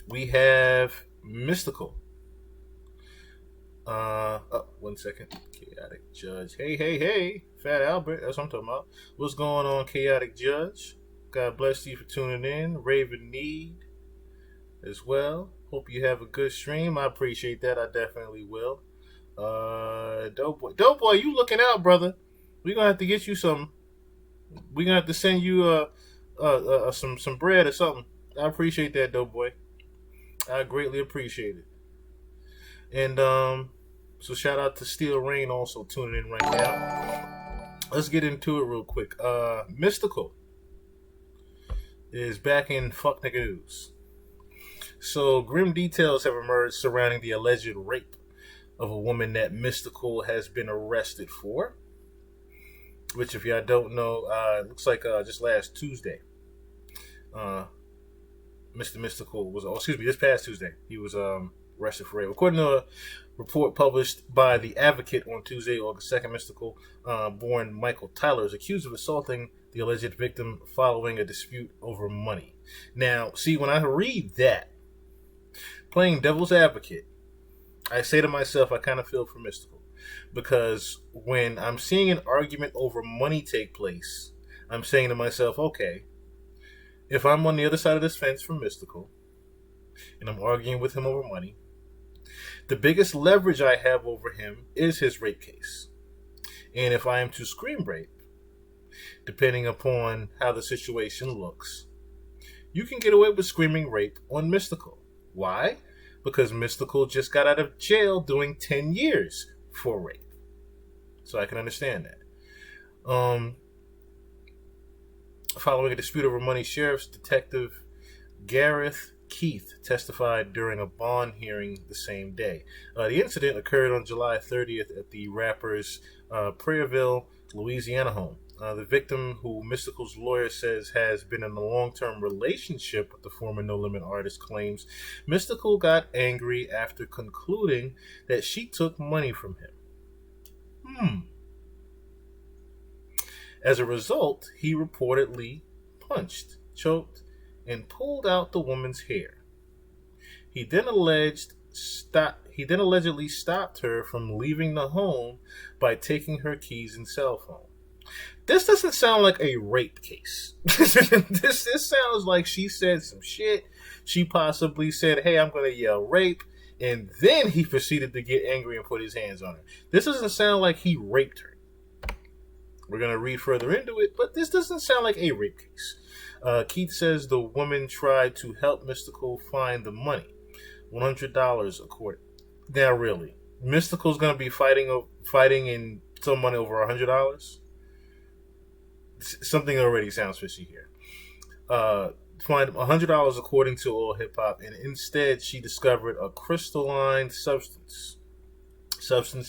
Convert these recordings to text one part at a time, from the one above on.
We have Mystical. One second. Chaotic Judge. Hey, hey, hey. Fat Albert. That's what I'm talking about. What's going on, Chaotic Judge? God bless you for tuning in. Raven Need as well. Hope you have a good stream. I appreciate that. I definitely will. Dope boy, you looking out, brother? We're gonna have to get you some. We're gonna have to send you some bread or something. I appreciate that, dope boy. I greatly appreciate it. And so shout out to Steel Rain also tuning in right now. Let's get into it real quick. Mystical is back in fuck nigga news. So grim details have emerged surrounding the alleged rape of a woman that Mystical has been arrested for. Which, if y'all don't know, looks like just last Tuesday, Mr. Mystical was, this past Tuesday, he was arrested for rape. According to a report published by The Advocate on Tuesday, August 2nd, Mystical, born Michael Tyler, is accused of assaulting the alleged victim following a dispute over money. Now, see, when I read that, playing devil's advocate, I say to myself, I kind of feel for Mystical. Because when I'm seeing an argument over money take place, I'm saying to myself, okay, if I'm on the other side of this fence from Mystical, and I'm arguing with him over money, the biggest leverage I have over him is his rape case. And if I am to scream rape, depending upon how the situation looks, you can get away with screaming rape on Mystical. Why? Because Mystical just got out of jail doing 10 years for rape. So I can understand that. Following a dispute over money, Sheriff's Detective Gareth Keith testified during a bond hearing the same day. The incident occurred on July 30th at the rapper's Prairieville, Louisiana home. The victim, who Mystical's lawyer says has been in a long-term relationship with the former No Limit artist, claims Mystical got angry after concluding that she took money from him. As a result, he reportedly punched, choked, and pulled out the woman's hair. He then allegedly stopped her from leaving the home by taking her keys and cell phone. This doesn't sound like a rape case. This sounds like she said some shit. She possibly said, hey, I'm going to yell rape. And then he proceeded to get angry and put his hands on her. This doesn't sound like he raped her. We're going to read further into it, but this doesn't sound like a rape case. Keith says the woman tried to help Mystical find the money. $100 according. Now, really, Mystical's going to be fighting in some money over $100? Something already sounds fishy here. Find $100 according to All Hip Hop, and instead she discovered a crystalline substance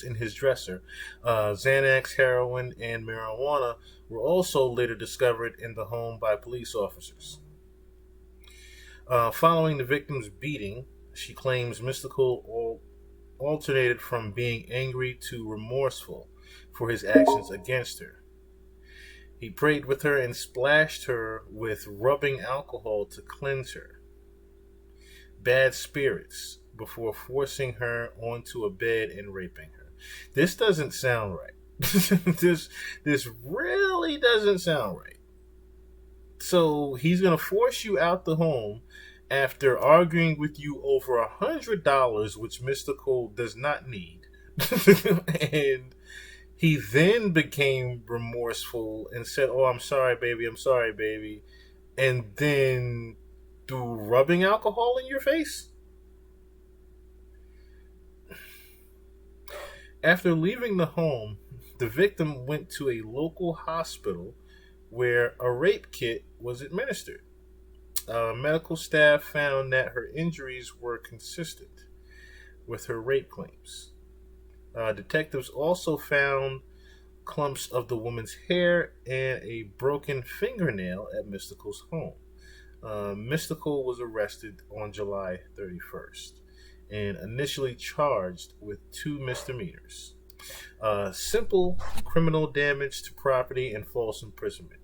in his dresser. Xanax, heroin, and marijuana were also later discovered in the home by police officers. Following the victim's beating, she claims Mystical alternated from being angry to remorseful for his actions against her. He prayed with her and splashed her with rubbing alcohol to cleanse her. Bad spirits before forcing her onto a bed and raping her. This doesn't sound right. This really doesn't sound right. So he's going to force you out the home after arguing with you over $100, which Mystical does not need. And he then became remorseful and said, oh, I'm sorry, baby. And then threw rubbing alcohol in your face? After leaving the home, the victim went to a local hospital where a rape kit was administered. Medical staff found that her injuries were consistent with her rape claims. Detectives also found clumps of the woman's hair and a broken fingernail at Mystical's home. Mystical was arrested on July 31st and initially charged with 2 misdemeanors. Simple criminal damage to property and false imprisonment.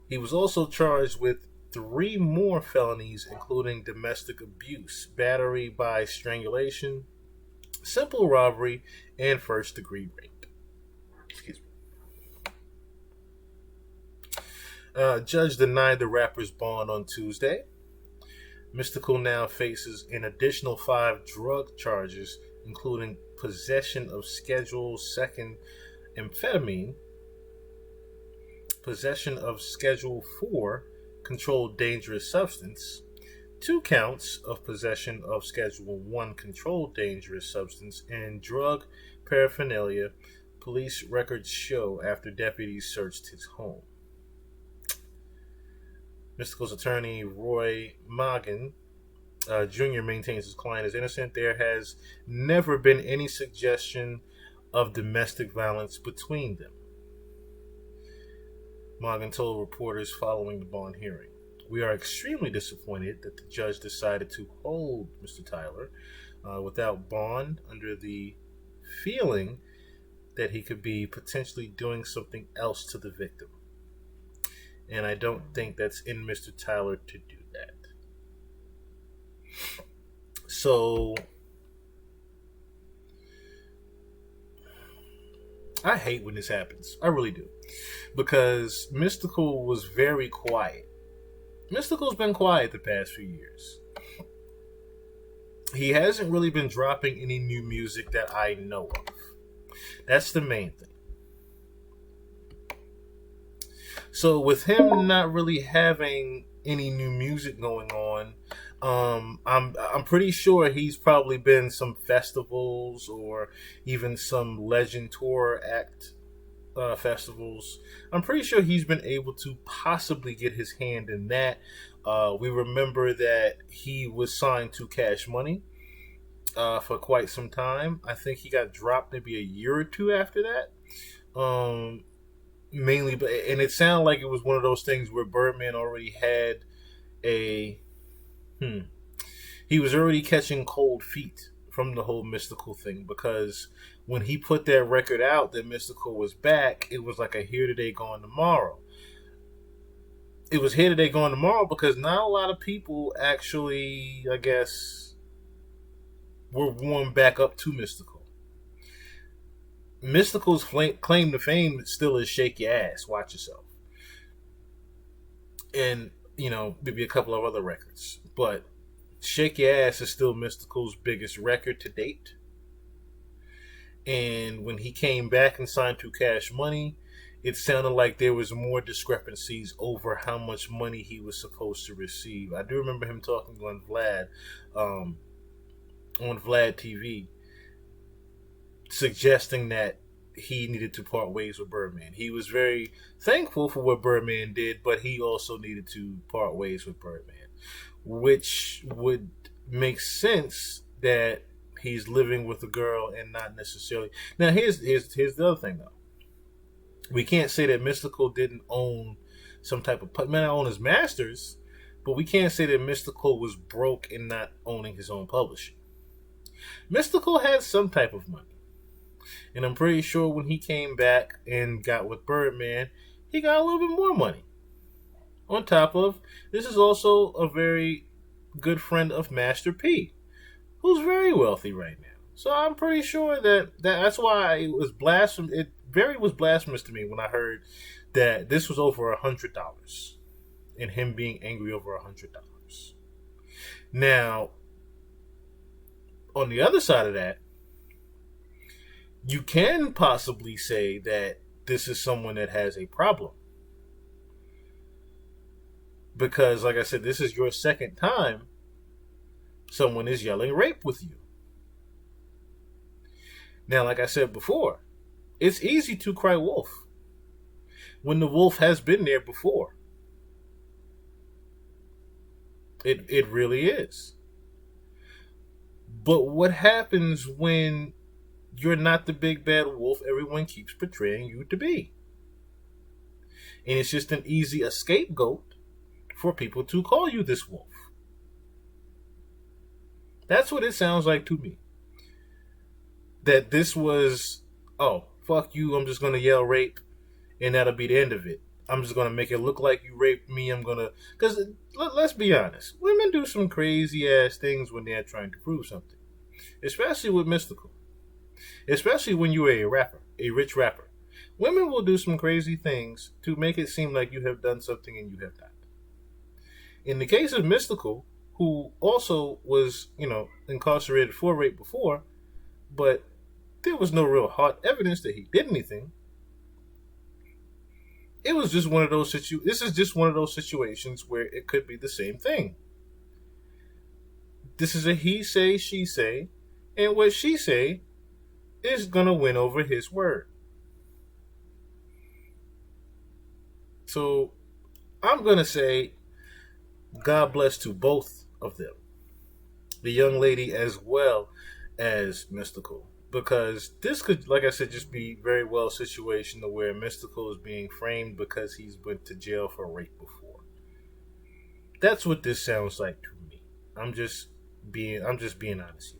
He was also charged with three more felonies, including domestic abuse, battery by strangulation, simple robbery, and first degree rape. Excuse me. Judge denied the rapper's bond on Tuesday. Mystikal now faces an additional 5 drug charges, including possession of Schedule 2 amphetamine, possession of Schedule 4 controlled dangerous substance, 2 counts of possession of Schedule 1 controlled dangerous substance, and drug paraphernalia, police records show after deputies searched his home. Mystikal's attorney, Roy Magan, Jr., maintains his client is innocent. There has never been any suggestion of domestic violence between them. Magan told reporters following the bond hearing, "We are extremely disappointed that the judge decided to hold Mr. Tyler without bond under the feeling that he could be potentially doing something else to the victim. And I don't think that's in Mr. Tyler to do that." So, I hate when this happens. I really do. Because Mystikal was very quiet. Mystikal's been quiet the past few years. He hasn't really been dropping any new music that I know of. That's the main thing. So with him not really having any new music going on, I'm pretty sure he's probably been some festivals or even some Legend Tour Act festivals. I'm pretty sure he's been able to possibly get his hand in that. We remember that he was signed to Cash Money for quite some time. I think he got dropped maybe a year or two after that. Mainly, and it sounded like it was one of those things where Birdman already had he was already catching cold feet from the whole Mystikal thing, because when he put that record out that Mystikal was back, it was like a here today, gone tomorrow. It was here today, gone tomorrow because not a lot of people actually, I guess, were warmed back up to Mystikal. Mystikal's claim to fame still is Shake Your Ass, Watch Yourself. And, maybe a couple of other records. But Shake Your Ass is still Mystikal's biggest record to date. And when he came back and signed to Cash Money, it sounded like there was more discrepancies over how much money he was supposed to receive. I do remember him talking on Vlad TV, suggesting that he needed to part ways with Birdman. He was very thankful for what Birdman did, but he also needed to part ways with Birdman, which would make sense that he's living with a girl and not necessarily. Now, here's the other thing, though. We can't say that Mystikal didn't own some type of... Man, I own his masters, but we can't say that Mystikal was broke in not owning his own publishing. Mystikal had some type of money. And I'm pretty sure when he came back and got with Birdman, he got a little bit more money. On top of, this is also a very good friend of Master P, who's very wealthy right now. So I'm pretty sure that's why it was blasphemous. It was blasphemous to me when I heard that this was over $100 and him being angry over $100. Now, on the other side of that, you can possibly say that this is someone that has a problem. Because, like I said, this is your second time someone is yelling rape with you. Now, like I said before, it's easy to cry wolf when the wolf has been there before. It really is. But what happens when you're not the big bad wolf everyone keeps portraying you to be? And it's just an easy scapegoat for people to call you this wolf. That's what it sounds like to me. That this was, oh, fuck you, I'm just going to yell rape, and that'll be the end of it. I'm just gonna make it look like you raped me. I'm gonna because let's be honest, women do some crazy ass things when they're trying to prove something, especially with Mystical. Especially when you are a rapper, a rich rapper. Women will do some crazy things to make it seem like you have done something and you have not. In the case of Mystical, who also was, incarcerated for rape before, but there was no real hard evidence that he did anything. It was just one of those This is just one of those situations where it could be the same thing. This is a he say, she say, and what she say is gonna win over his word. So I'm gonna say God bless to both of them, the young lady as well as Mystical, because this could, like I said, just be very well a situation to where Mystical is being framed because he's went to jail for rape before. That's what this sounds like to me. I'm just being honest here.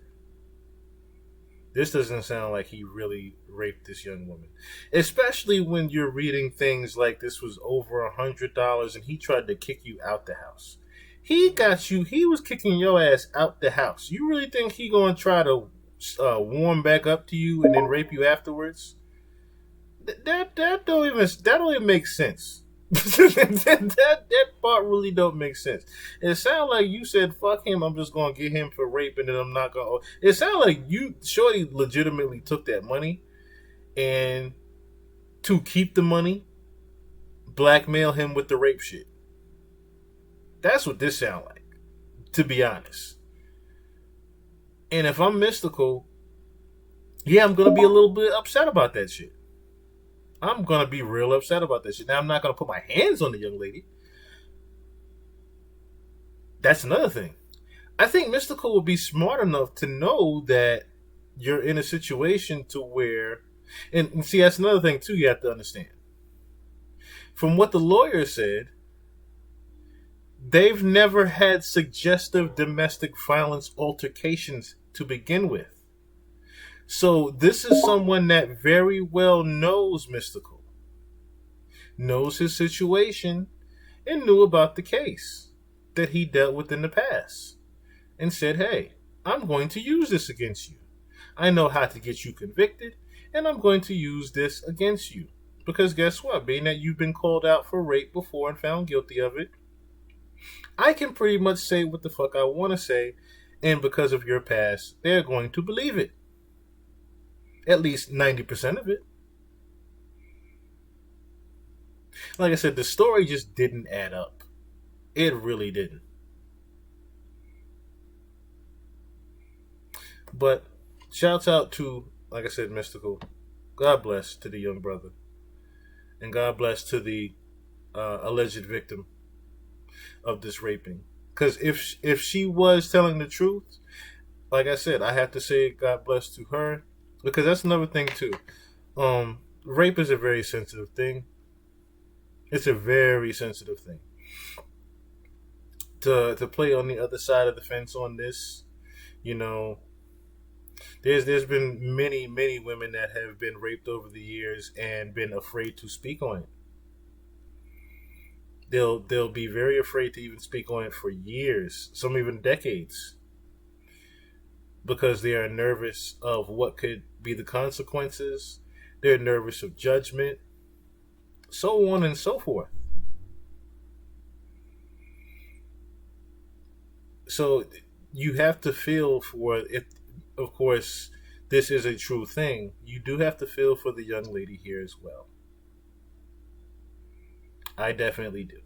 This doesn't sound like he really raped this young woman, especially when you're reading things like this was over $100 and he tried to kick you out the house. He got you. He was kicking your ass out the house. You really think he gonna try to warm back up to you and then rape you afterwards? That don't even make sense. that part really don't make sense. It sounds like you said, "Fuck him." I'm just gonna get him for rape, and then I'm not gonna. It sounds like you, Shorty, legitimately took that money and to keep the money, blackmail him with the rape shit. That's what this sounds like, to be honest. And if I'm Mystical, yeah, I'm gonna be a little bit upset about that shit. I'm gonna be real upset about that shit. Now I'm not gonna put my hands on the young lady. That's another thing. I think Mystical will be smart enough to know that you're in a situation to where, and see, that's another thing too. You have to understand. From what the lawyer said, they've never had suggestive domestic violence altercations to begin with. So this is someone that very well knows Mystical, knows his situation, and knew about the case that he dealt with in the past, and said, "Hey, I'm going to use this against you. I know how to get you convicted, and I'm going to use this against you. Because guess what? Being that you've been called out for rape before and found guilty of it, I can pretty much say what the fuck I want to say, and because of your past, they're going to believe it. At least 90% of it." Like I said, the story just didn't add up. It really didn't. But shouts out to, like I said, Mystical. God bless to the young brother. And God bless to the alleged victim of this raping. Because if she was telling the truth, like I said, I have to say God bless to her. Because that's another thing too. Rape is a very sensitive thing. It's a very sensitive thing. To play on the other side of the fence on this, you know, there's been many women that have been raped over the years and been afraid to speak on it. They'll be very afraid to even speak on it for years, some even decades, because they are nervous of what could be the consequences. They're nervous of judgment, so on and so forth. So you have to feel for if, of course, this is a true thing. You do have to feel for the young lady here as well. I definitely do.